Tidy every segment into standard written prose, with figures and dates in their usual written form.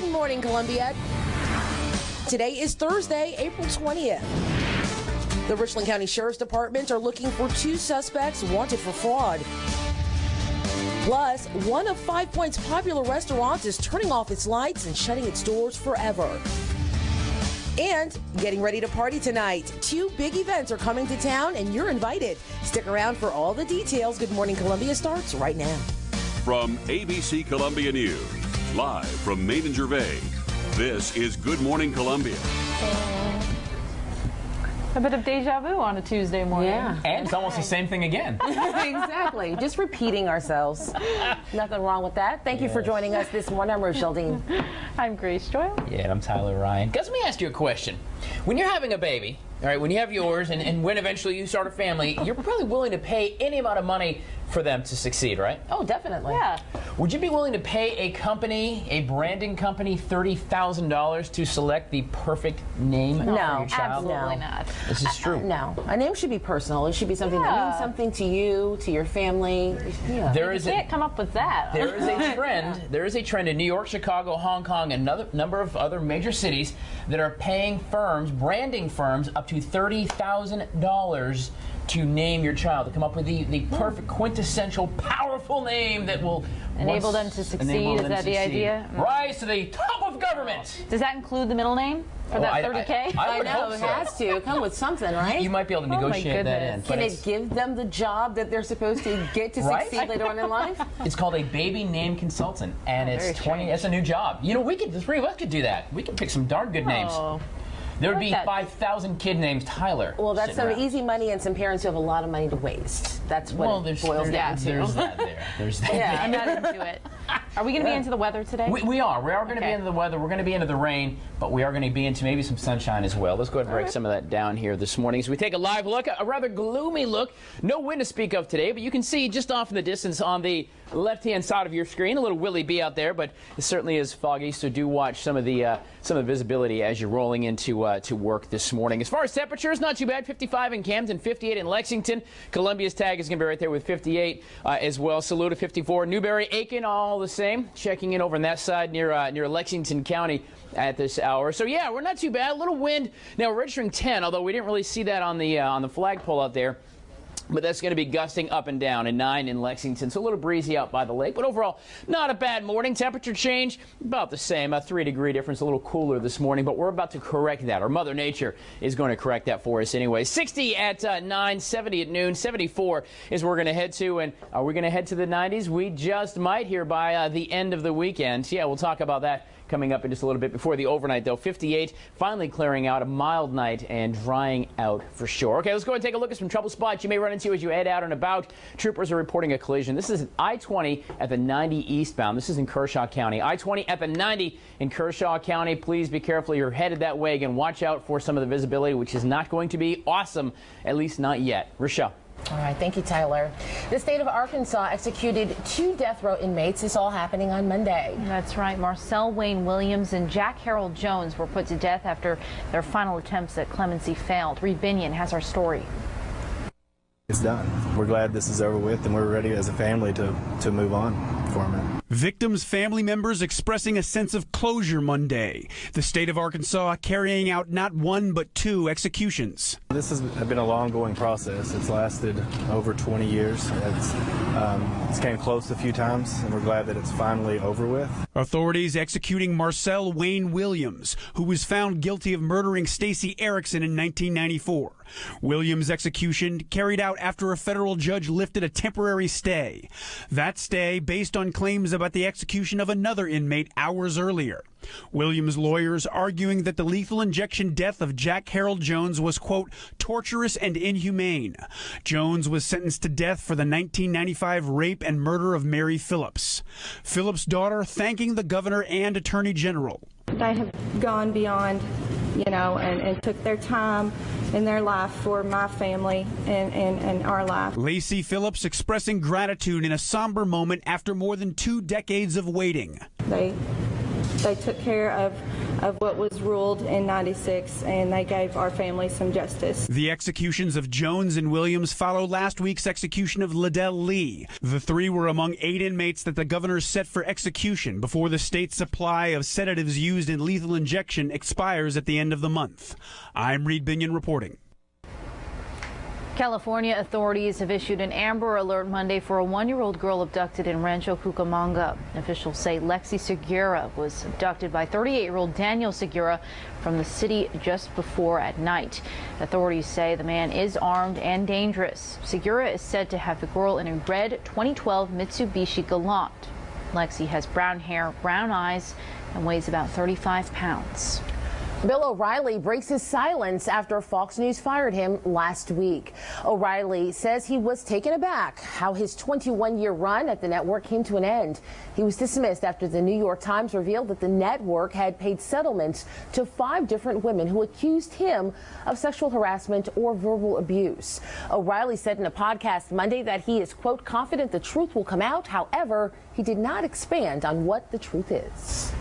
Good morning, Columbia. Today is Thursday, April 20th. The Richland County Sheriff's Department are looking for 2 suspects wanted for fraud. Plus, one of 5 Point's popular restaurants is turning off its lights and shutting its doors forever. And getting ready to party tonight. 2 big events are coming to town, and you're invited. Stick around for all the details. Good Morning Columbia starts right now. From ABC Columbia News, live from Main and Gervais, this is Good Morning Columbia. A bit of deja vu on a Tuesday morning. Yeah. And it's almost the same thing again. Exactly. Just repeating ourselves. Nothing wrong with that. Thank you for joining us this morning. I'm Rochelle Dean. I'm Grace Doyle. Yeah, and I'm Tyler Ryan. Guys, let me ask you a question. When you're having a baby, all right, when you have yours and when eventually you start a family, you're probably willing to pay any amount of money for them to succeed, right? Oh, definitely. Yeah. Would you be willing to pay a company, a branding company, $30,000 to select the perfect name for your child? Absolutely No. not. This is true. No. A name should be personal. It should be something that means something to you, to your family. Yeah. There You is can't come up with that. There is a trend. There is a trend in New York, Chicago, Hong Kong, and another number of other major cities that are paying firms, branding firms, up to $30,000 to name your child, to come up with the perfect, quintessential, powerful name that will Enable them to succeed. Is that the idea? Rise to the top of government. Does that include the middle name for that $30K? I would know, hope it so. has to come with something, right? You might be able to my negotiate that in. goodness. but Can it's- it give them the job that they're supposed to get to Right? succeed later on in life? It's called a baby name consultant, and very it's 20. strange. That's a new job. You know, the 3 of us could do that. We could pick some darn good names. Oh. There would like be that. 5,000 kid names Tyler. Well, that's sitting some around. easy money and some parents who have a lot of money to waste. That's what it boils down to. There's that there. There's that Yeah. I'm not into it. Are we going to be into the weather today? We are. We are going to be Okay. into the weather. We're going to be into the rain, but we are going to be into maybe some sunshine as well. Let's go ahead and break some of that down here this morning. So we take a live look, a rather gloomy look. No wind to speak of today, but you can see just off in the distance on the left-hand side of your screen, a little Willie B out there, but it certainly is foggy, so do watch some of the visibility as you're rolling into to work this morning. As far as temperatures, not too bad. 55 in Camden, 58 in Lexington. Columbia's tag is going to be right there with 58 as well. Saluda 54. Newberry, Aiken, all the same. Checking in over on that side near Lexington County at this hour. So yeah, we're not too bad. A little wind. Now we're registering 10, although we didn't really see that on the flagpole out there. But that's going to be gusting up and down, and 9 in Lexington. So a little breezy out by the lake. But overall, not a bad morning. Temperature change, about the same. A 3-degree difference, a little cooler this morning. But we're about to correct that, or Mother Nature is going to correct that for us anyway. 60 at 9, 70 at noon, 74 is where we're going to head to. And are we going to head to the 90s? We just might here by the end of the weekend. Yeah, we'll talk about that coming up in just a little bit before the overnight, though. 58, finally clearing out, a mild night and drying out for sure. Okay, let's go and take a look at some trouble spots you may run into as you head out and about. Troopers are reporting a collision. This is I-20 at the 90 eastbound. This is in Kershaw County. I-20 at the 90 in Kershaw County. Please be careful. You're headed that way. Again, watch out for some of the visibility, which is not going to be awesome, at least not yet. Rochelle. All right, thank you, Tyler. The state of Arkansas executed 2 death row inmates. This all happening on Monday. That's right. Marcel Wayne Williams and Jack Harold Jones were put to death after their final attempts at clemency failed. Reed Binion has our story. It's done. We're glad this is over with, and we're ready as a family to move on from it. Victims' family members expressing a sense of closure Monday. The state of Arkansas carrying out not 1 but 2 executions. This has been a long-going process. It's lasted over 20 years. It's came close a few times, and we're glad that it's finally over with. Authorities executing Marcel Wayne Williams, who was found guilty of murdering Stacey Erickson in 1994. Williams' execution carried out after a federal judge lifted a temporary stay. That stay based on claims about the execution of another inmate hours earlier. Williams' lawyers arguing that the lethal injection death of Jack Harold Jones was, quote, torturous and inhumane. Jones was sentenced to death for the 1995 rape and murder of Mary Phillips. Phillips' daughter thanking the governor and attorney general. They have gone beyond, and took their time in their life for my family and our life. Lacey Phillips expressing gratitude in a somber moment after more than 2 decades of waiting. They they took care of what was ruled in '96, and they gave our family some justice. The executions of Jones and Williams follow last week's execution of Liddell Lee. The three were among 8 inmates that the governor set for execution before the state's supply of sedatives used in lethal injection expires at the end of the month. I'm Reed Binion reporting. California authorities have issued an Amber Alert Monday for a 1-year-old girl abducted in Rancho Cucamonga. Officials say Lexi Segura was abducted by 38-year-old Daniel Segura from the city just before at night. Authorities say the man is armed and dangerous. Segura is said to have the girl in a red 2012 Mitsubishi Galant. Lexi has brown hair, brown eyes, and weighs about 35 pounds. Bill O'Reilly breaks his silence after Fox News fired him last week. O'Reilly says he was taken aback how his 21-year run at the network came to an end. He was dismissed after the New York Times revealed that the network had paid settlements to 5 different women who accused him of sexual harassment or verbal abuse. O'Reilly said in a podcast Monday that he is, quote, confident the truth will come out. However, he did not expand on what the truth is.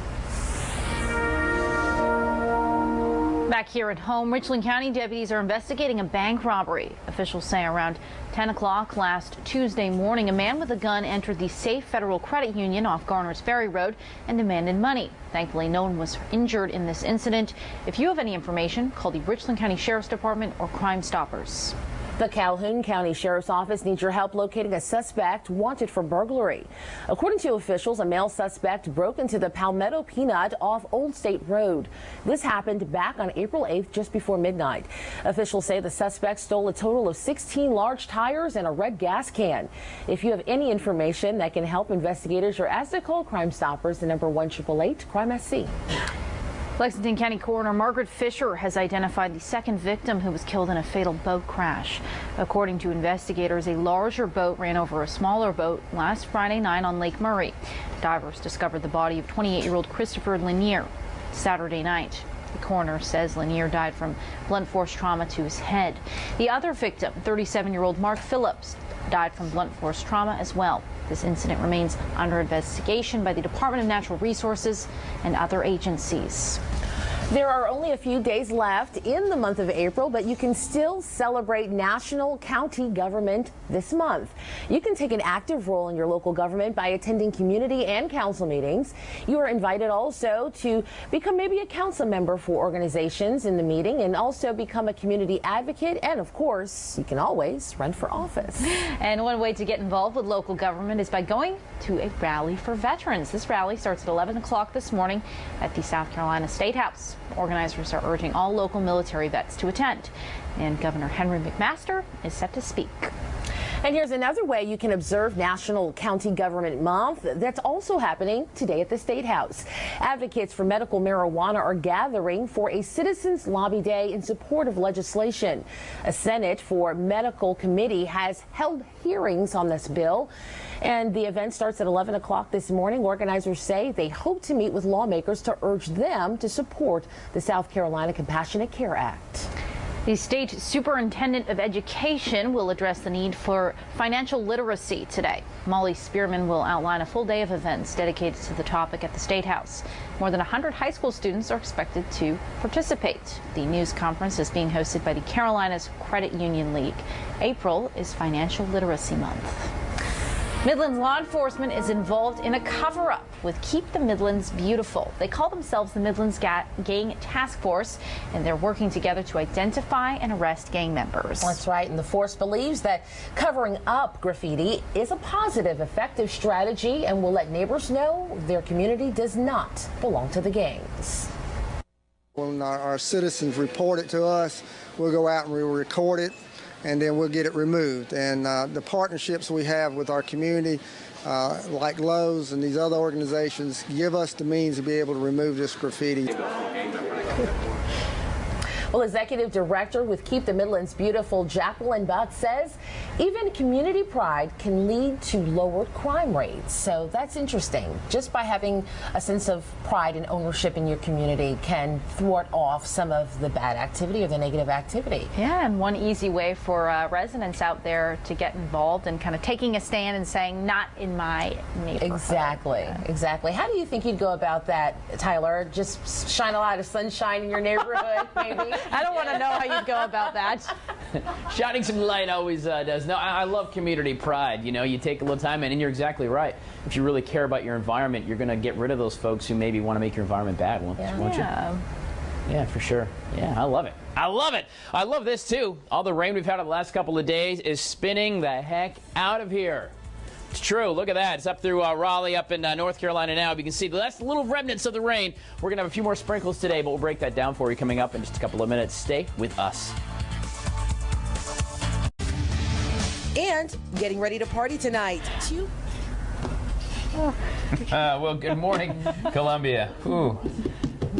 Back here at home, Richland County deputies are investigating a bank robbery. Officials say around 10 o'clock last Tuesday morning, a man with a gun entered the Safe Federal Credit Union off Garner's Ferry Road and demanded money. Thankfully, no one was injured in this incident. If you have any information, call the Richland County Sheriff's Department or Crime Stoppers. The Calhoun County Sheriff's Office needs your help locating a suspect wanted for burglary. According to officials, a male suspect broke into the Palmetto Peanut off Old State Road. This happened back on April 8th, just before midnight. Officials say the suspect stole a total of 16 large tires and a red gas can. If you have any information that can help investigators, you're asked to call Crime Stoppers, the number 1-888-CRIME-SC. Lexington County Coroner Margaret Fisher has identified the second victim who was killed in a fatal boat crash. According to investigators, a larger boat ran over a smaller boat last Friday night on Lake Murray. Divers discovered the body of 28-year-old Christopher Lanier Saturday night. The coroner says Lanier died from blunt force trauma to his head. The other victim, 37-year-old Mark Phillips, died from blunt force trauma as well. This incident remains under investigation by the Department of Natural Resources and other agencies. There are only a few days left in the month of April, but you can still celebrate National County Government this month. You can take an active role in your local government by attending community and council meetings. You are invited also to become maybe a council member for organizations in the meeting and also become a community advocate. And of course, you can always run for office. And one way to get involved with local government is by going to a rally for veterans. This rally starts at 11 o'clock this morning at the South Carolina State House. Organizers are urging all local military vets to attend, and Governor Henry McMaster is set to speak. And here's another way you can observe National County Government Month that's also happening today at the State House. Advocates for medical marijuana are gathering for a Citizens Lobby Day in support of legislation. A Senate for Medical Committee has held hearings on this bill, and the event starts at 11 o'clock this morning. Organizers say they hope to meet with lawmakers to urge them to support the South Carolina Compassionate Care Act. The State Superintendent of Education will address the need for financial literacy today. Molly Spearman will outline a full day of events dedicated to the topic at the State House. More than 100 high school students are expected to participate. The news conference is being hosted by the Carolinas Credit Union League. April is Financial Literacy Month. Midlands law enforcement is involved in a cover-up with Keep the Midlands Beautiful. They call themselves the Midlands Gang Task Force, and they're working together to identify and arrest gang members. That's right, and the force believes that covering up graffiti is a positive, effective strategy and will let neighbors know their community does not belong to the gangs. When our citizens report it to us, we'll go out and we'll record it, and then we'll get it removed. And the partnerships we have with our community, like Lowe's and these other organizations, give us the means to be able to remove this graffiti. Well, Executive Director with Keep the Midlands Beautiful, Jacqueline Buck, says even community pride can lead to lowered crime rates. So that's interesting. Just by having a sense of pride and ownership in your community can thwart off some of the bad activity or the negative activity. Yeah, and one easy way for residents out there to get involved and kind of taking a stand and saying, not in my neighborhood. Exactly, exactly. How do you think you'd go about that, Tyler? Just shine a lot of sunshine in your neighborhood, maybe? I don't want to know how you'd go about that. Shining some light always does. No, I love community pride. You know, you take a little time, and you're exactly right. If you really care about your environment, you're going to get rid of those folks who maybe want to make your environment bad, won't you? Yeah, for sure. Yeah, I love it. I love it. I love this, too. All the rain we've had the last couple of days is spinning the heck out of here. It's true. Look at that. It's up through Raleigh, up in North Carolina now. You can see the last little remnants of the rain. We're going to have a few more sprinkles today, but we'll break that down for you coming up in just a couple of minutes. Stay with us. And getting ready to party tonight. Well, good morning, Columbia. Ooh.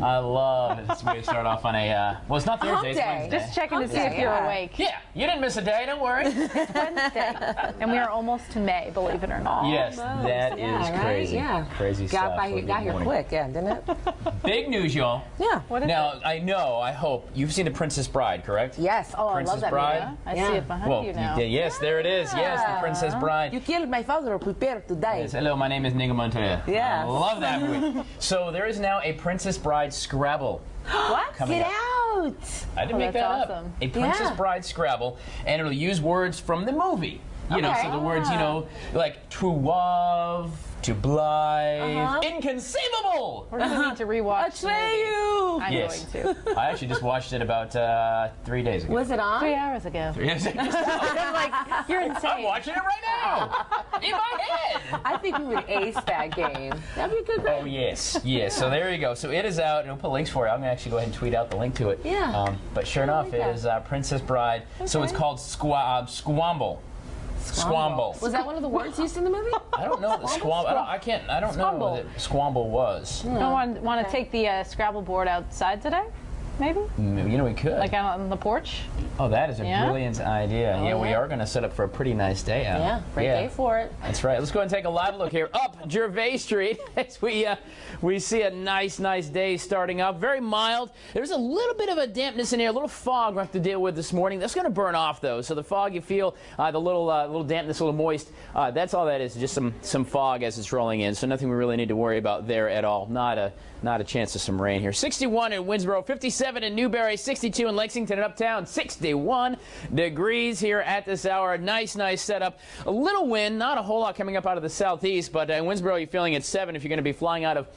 I love this way to start off on a, well, it's not Thursday, it's Wednesday. Just checking to see if you're awake. Yeah, you didn't miss a day, don't worry. It's Wednesday, and we are almost to May, believe it or not. Yes, that is crazy. Yeah. Crazy stuff. Got here quick, yeah, didn't it? Big news, y'all. Yeah. What is now, it? I hope, you've seen The Princess Bride, correct? Yes. Oh, Princess I love that Bride. movie. I see it behind you now. Yes, there it is. Yes, The Princess Bride. You killed my father, prepare to die. Yes, hello, my name is Ningo Montoya. Yes. I love that movie. So there is now a Princess Bride Scrabble. What? Get out! I didn't make that that's up. awesome. A Princess Bride Scrabble, and it'll use words from the movie. You know, so the words, you know, like to love, to blithe, inconceivable. We're going to need to rewatch the movie. I'm going to. I actually just watched it about 3 days ago. Was it on? 3 hours ago. 3 years ago. I'm like, you're insane. I'm watching it right now. In my head. I think we would ace that game. That'd be a good game. Oh, yes. Yes. So there you go. So it is out. I'll put links for you. I'm going to actually go ahead and tweet out the link to it. Yeah. But sure enough, it is Princess Bride. Okay. So it's called Squamble. Squamble. Was that one of the words used in the movie? I don't know what Squamble. I don't know what Squamble was. No. Want to take the Scrabble board outside today? Maybe? You know, we could. Like out on the porch? Oh, that is a brilliant idea. Oh, yeah, we are going to set up for a pretty nice day out. Yeah, great day for it. That's right. Let's go ahead and take a live look here up Gervais Street as we see a nice day starting up. Very mild. There's a little bit of a dampness in here, a little fog we have to deal with this morning. That's going to burn off, though. So the fog you feel, the little dampness, a little moist, that's all that is, just some fog as it's rolling in. So nothing we really need to worry about there at all. Not a chance of some rain here. 61 in Winsboro, 57 in Newberry, 62 in Lexington and Uptown, 61 degrees here at this hour. Nice setup. A little wind, not a whole lot coming up out of the southeast, but in Winsboro you're feeling at 7 if you're going to be flying out of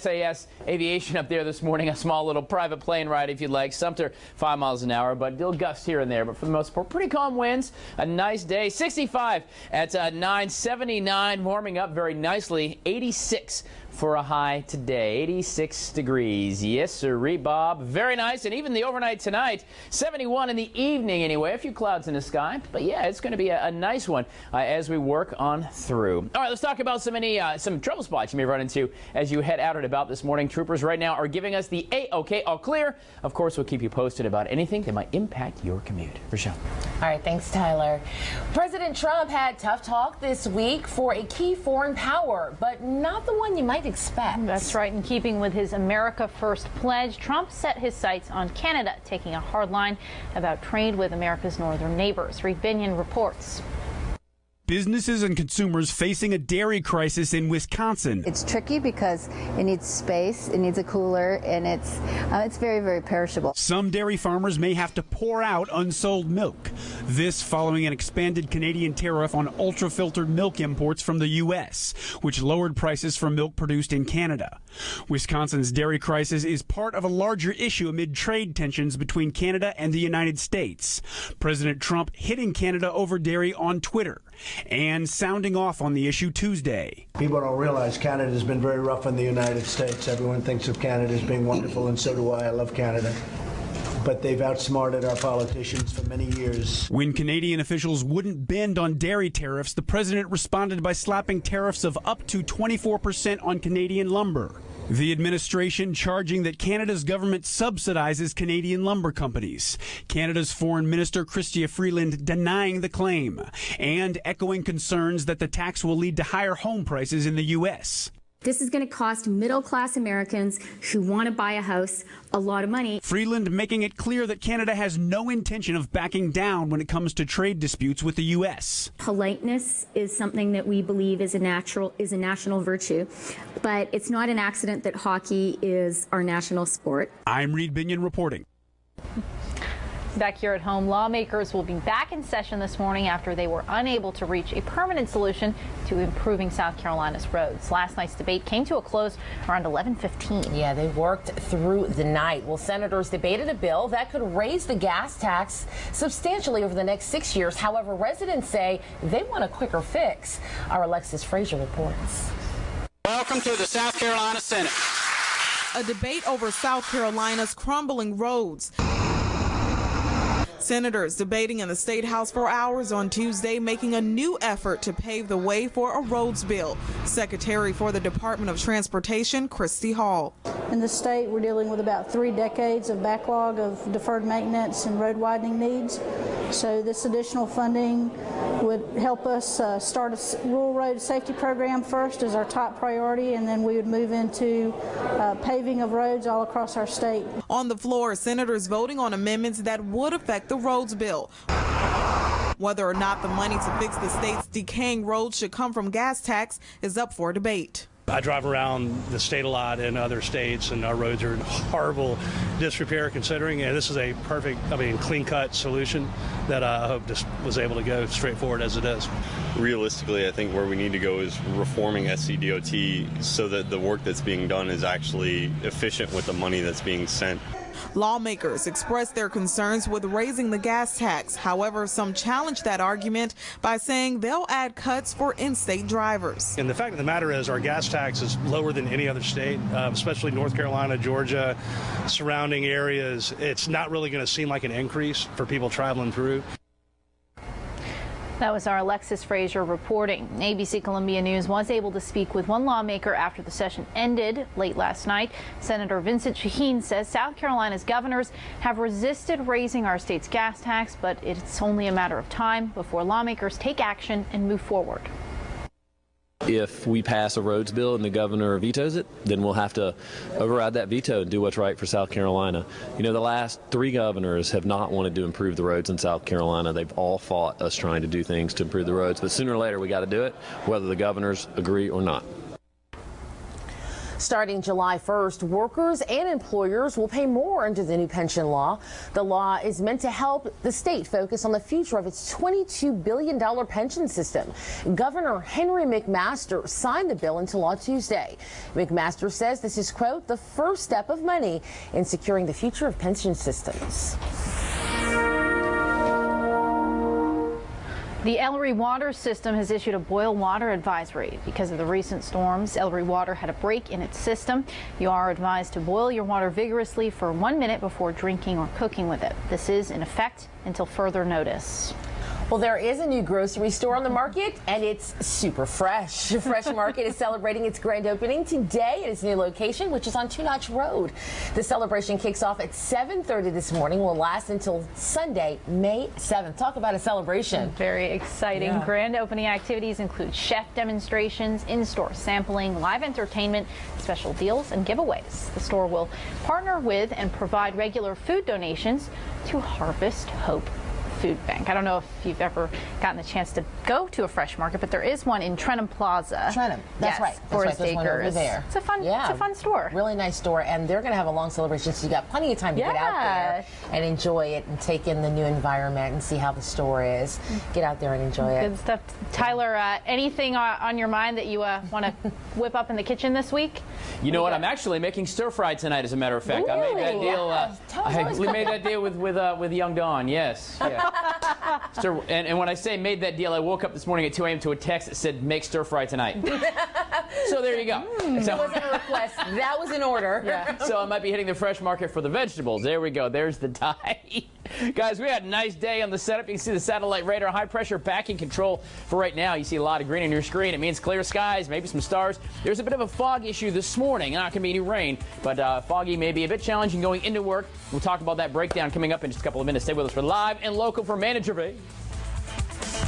SAS Aviation up there this morning. A small little private plane ride if you'd like. Sumter 5 miles an hour, but little gusts here and there. But for the most part, pretty calm winds. A nice day. 65 at 9, 79 warming up very nicely. 86 for a high today, 86 degrees. Yes, sir, Bob. Very nice. And even the overnight tonight, 71 in the evening anyway. A few clouds in the sky. But yeah, it's going to be a nice one as we work on through. All right, let's talk about some trouble spots you may run into as you head out and about this morning. Troopers right now are giving us the A-OK, all clear. Of course, we'll keep you posted about anything that might impact your commute. Rochelle. All right, thanks, Tyler. President Trump had tough talk this week for a key foreign power, but not the one you might expect. That's right. In keeping with his America First pledge, Trump set his sights on Canada, taking a hard line about trade with America's northern neighbors. Reed Binion reports. Businesses and consumers facing a dairy crisis in Wisconsin. It's tricky because it needs space, it needs a cooler, and it's very, very perishable. Some dairy farmers may have to pour out unsold milk. This following an expanded Canadian tariff on ultra-filtered milk imports from the U.S., which lowered prices for milk produced in Canada. Wisconsin's dairy crisis is part of a larger issue amid trade tensions between Canada and the United States. President Trump hitting Canada over dairy on Twitter and sounding off on the issue Tuesday. People don't realize Canada's been very rough on the United States. Everyone thinks of Canada as being wonderful, and so do I. I love Canada. But they've outsmarted our politicians for many years. When Canadian officials wouldn't bend on dairy tariffs, the president responded by slapping tariffs of up to 24% on Canadian lumber. The administration charging that Canada's government subsidizes Canadian lumber companies. Canada's Foreign Minister Chrystia Freeland denying the claim and echoing concerns that the tax will lead to higher home prices in the U.S. This is going to cost middle-class Americans who want to buy a house a lot of money. Freeland making it clear that Canada has no intention of backing down when it comes to trade disputes with the U.S. Politeness is something that we believe is a national virtue, but it's not an accident that hockey is our national sport. I'm Reed Binion reporting. Back here at home, lawmakers will be back in session this morning after they were unable to reach a permanent solution to improving South Carolina's roads. Last night's debate came to a close around 11:15. Yeah, they worked through the night. Well, senators debated a bill that could raise the gas tax substantially over the next 6 years. However, residents say they want a quicker fix. Our Alexis Frazier reports. Welcome to the South Carolina Senate. A debate over South Carolina's crumbling roads. Senators debating in the State House for hours on Tuesday, making a new effort to pave the way for a roads bill. Secretary for the Department of Transportation, Christy Hall. In the state, we're dealing with about 3 decades of backlog of deferred maintenance and road widening needs. So this additional funding would help us start a rural road safety program first as our top priority, and then we would move into paving of roads all across our state. On the floor, senators voting on amendments that would affect the roads bill. Whether or not the money to fix the state's decaying roads should come from gas tax is up for debate. I drive around the state a lot in other states, and our roads are in horrible disrepair considering, and this is a perfect, clean-cut solution that I hope just was able to go straightforward as it is. Realistically, I think where we need to go is reforming SCDOT so that the work that's being done is actually efficient with the money that's being sent. Lawmakers expressed their concerns with raising the gas tax. However, some challenged that argument by saying they'll add cuts for in-state drivers. And the fact of the matter is our gas tax is lower than any other state, especially North Carolina, Georgia, surrounding areas. It's not really going to seem like an increase for people traveling through. That was our Alexis Frazier reporting. ABC Columbia News was able to speak with one lawmaker after the session ended late last night. Senator Vincent Shaheen says South Carolina's governors have resisted raising our state's gas tax, but it's only a matter of time before lawmakers take action and move forward. If we pass a roads bill and the governor vetoes it, then we'll have to override that veto and do what's right for South Carolina. You know, the last 3 governors have not wanted to improve the roads in South Carolina. They've all fought us trying to do things to improve the roads. But sooner or later, we got to do it, whether the governors agree or not. Starting July 1st, workers and employers will pay more under the new pension law. The law is meant to help the state focus on the future of its $22 billion pension system. Governor Henry McMaster signed the bill into law Tuesday. McMaster says this is, quote, the first step of money in securing the future of pension systems. The Ellery Water System has issued a boil water advisory. Because of the recent storms, Ellery Water had a break in its system. You are advised to boil your water vigorously for 1 minute before drinking or cooking with it. This is in effect until further notice. Well, there is a new grocery store on the market, and it's super fresh. Fresh Market is celebrating its grand opening today at its new location, which is on Two Notch Road. The celebration kicks off at 7:30 this morning, will last until Sunday, May 7th. Talk about a celebration. Very exciting. Yeah. Grand opening activities include chef demonstrations, in-store sampling, live entertainment, special deals, and giveaways. The store will partner with and provide regular food donations to Harvest Hope Food Bank. I don't know if you've ever gotten the chance to go to a Fresh Market, but there is one in Trenham Plaza. Trenham, that's right. Forest There's one over there. It's a fun store. Really nice store, and they're going to have a long celebration, so you got plenty of time to get out there and enjoy it and take in the new environment and see how the store is. Get out there and enjoy it. Good stuff. Tyler, anything on your mind that you want to whip up in the kitchen this week? You know what? I'm actually making stir fry tonight, as a matter of fact. Really? I made that deal. We made that deal with young Dawn. Yes. Yeah. And when I say made that deal, I woke up this morning at 2 a.m. to a text that said, make stir fry tonight. So there you go. That wasn't a request. That was an order. Yeah. So I might be hitting the fresh market for the vegetables. There we go. There's the tie. Guys, we had a nice day on the setup. You can see the satellite radar, high pressure backing control for right now. You see a lot of green on your screen. It means clear skies, maybe some stars. There's a bit of a fog issue this morning. Not going to be any rain, but foggy may be a bit challenging going into work. We'll talk about that breakdown coming up in just a couple of minutes. Stay with us for live and local from Manager Bay.